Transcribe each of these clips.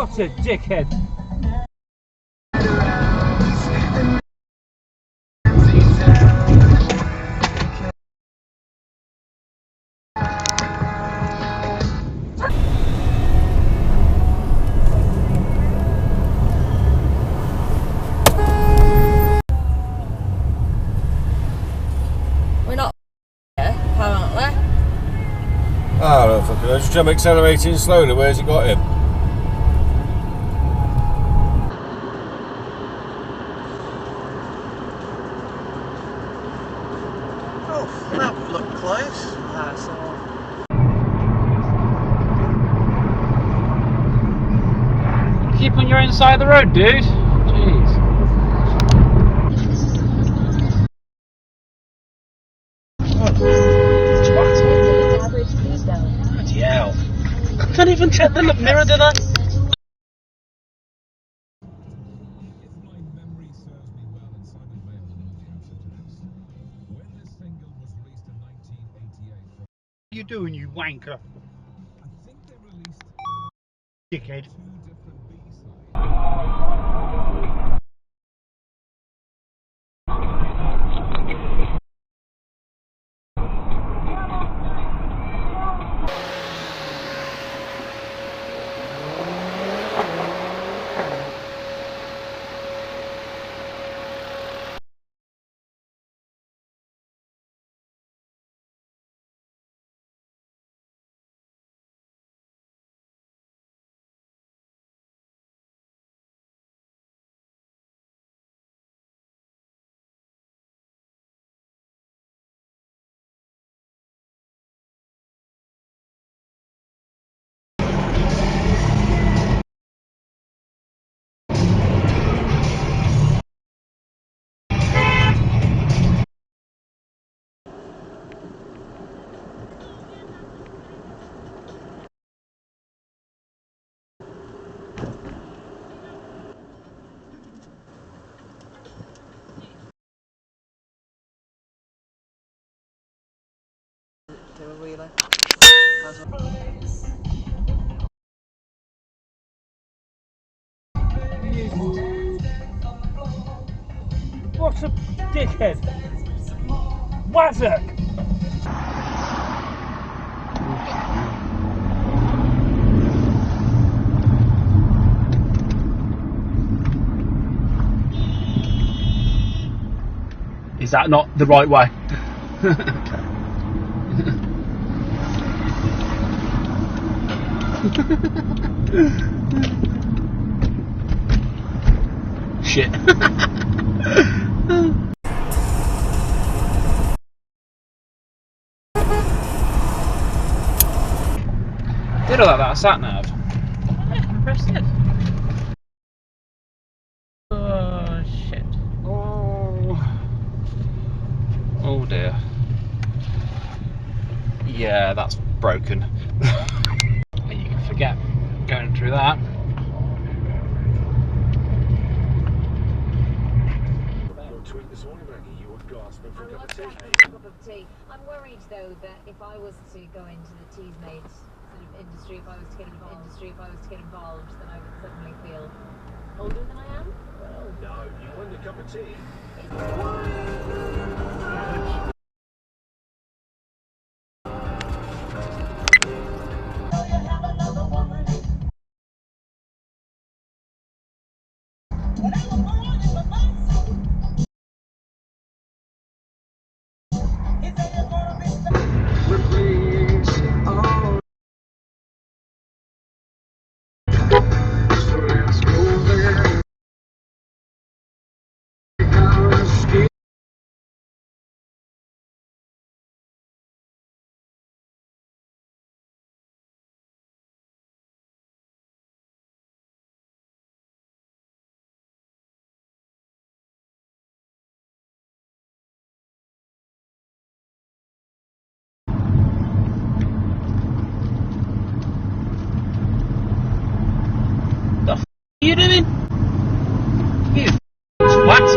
What a dickhead! We're not here, apparently. Oh, I don't fucking know. Just trying to accelerating slowly. Where's it got him? Oh, that would look close. Keep on your own side of the road, dude. Jeez. Bloody hell. I can't even check the mirror, did I? What are you doing, you wanker? Dickhead. Do a wheeler. What a dickhead! Wazzock! Is that not the right way? Shit. Did all that sat nav? Yeah, impressive. Oh shit. Oh dear. Yeah, that's broken. You can forget going through that. I'm worried though that if I was to go into the teas made sort of industry, if I was to get involved, then I would suddenly feel older than I am. Well, no, you want a cup of tea? What are you doing? You twat!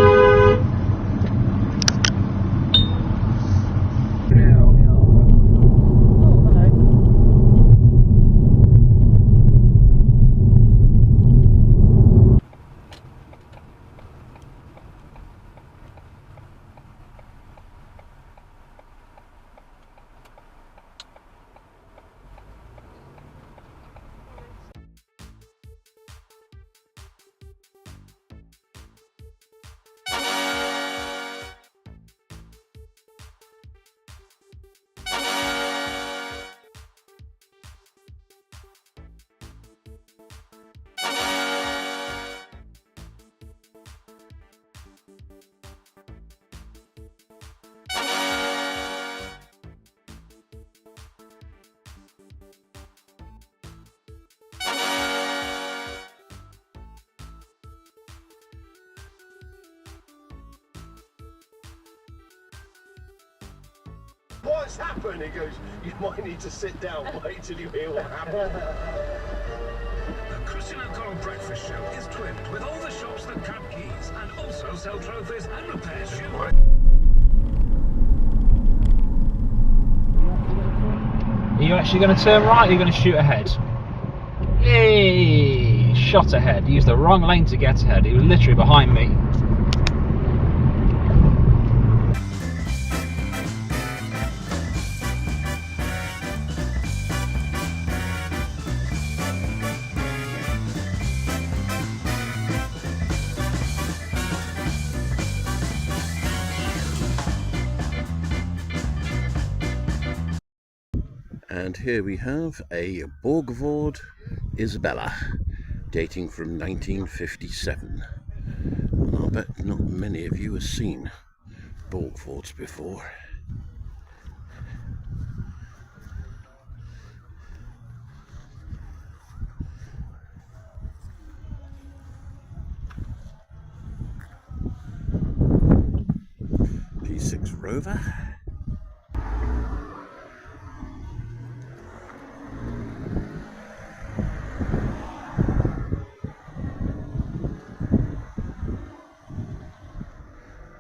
what's happened? He goes, you might need to sit down, wait till you hear what happened. The Christian O'Connell Breakfast Show is twinned with all the shops that cut keys and also sell trophies and repair shoes. Are you actually going to turn right or are you going to shoot ahead? Yay! Shot ahead. He used the wrong lane to get ahead. He was literally behind me. And here we have a Borgvord Isabella, dating from 1957. And I'll bet not many of you have seen Borgvords before. P6 Rover.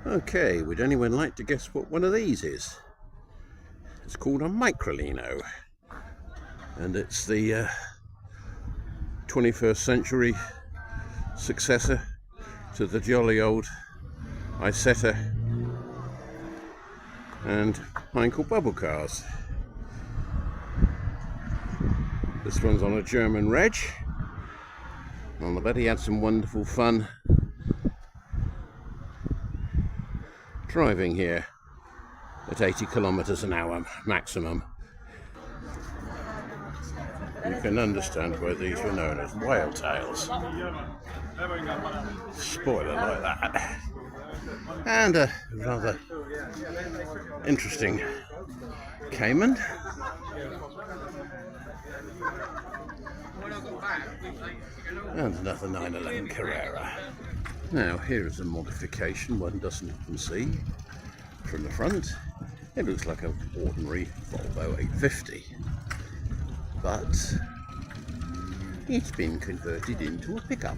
Okay, would anyone like to guess what one of these is? It's called a Microlino, and it's the 21st century successor to the jolly old Isetta and Heinkel bubble cars. This one's on a German reg, and I bet he had some wonderful fun driving here at 80 kilometers an hour maximum. You can understand why these were known as whale tails. Spoiler like that. And a rather interesting Cayman. And another 911 Carrera. Now here is a modification one doesn't often see from the front. It looks like an ordinary Volvo 850, but it's been converted into a pickup.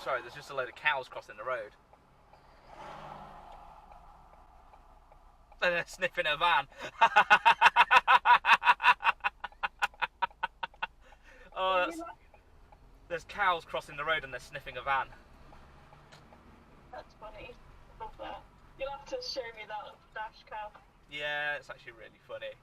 Sorry, there's just a load of cows crossing the road. And they're sniffing a van. Oh, there's cows crossing the road and they're sniffing a van. That's funny. Love that. You'll have to show me that on the dash cam. Yeah, it's actually really funny.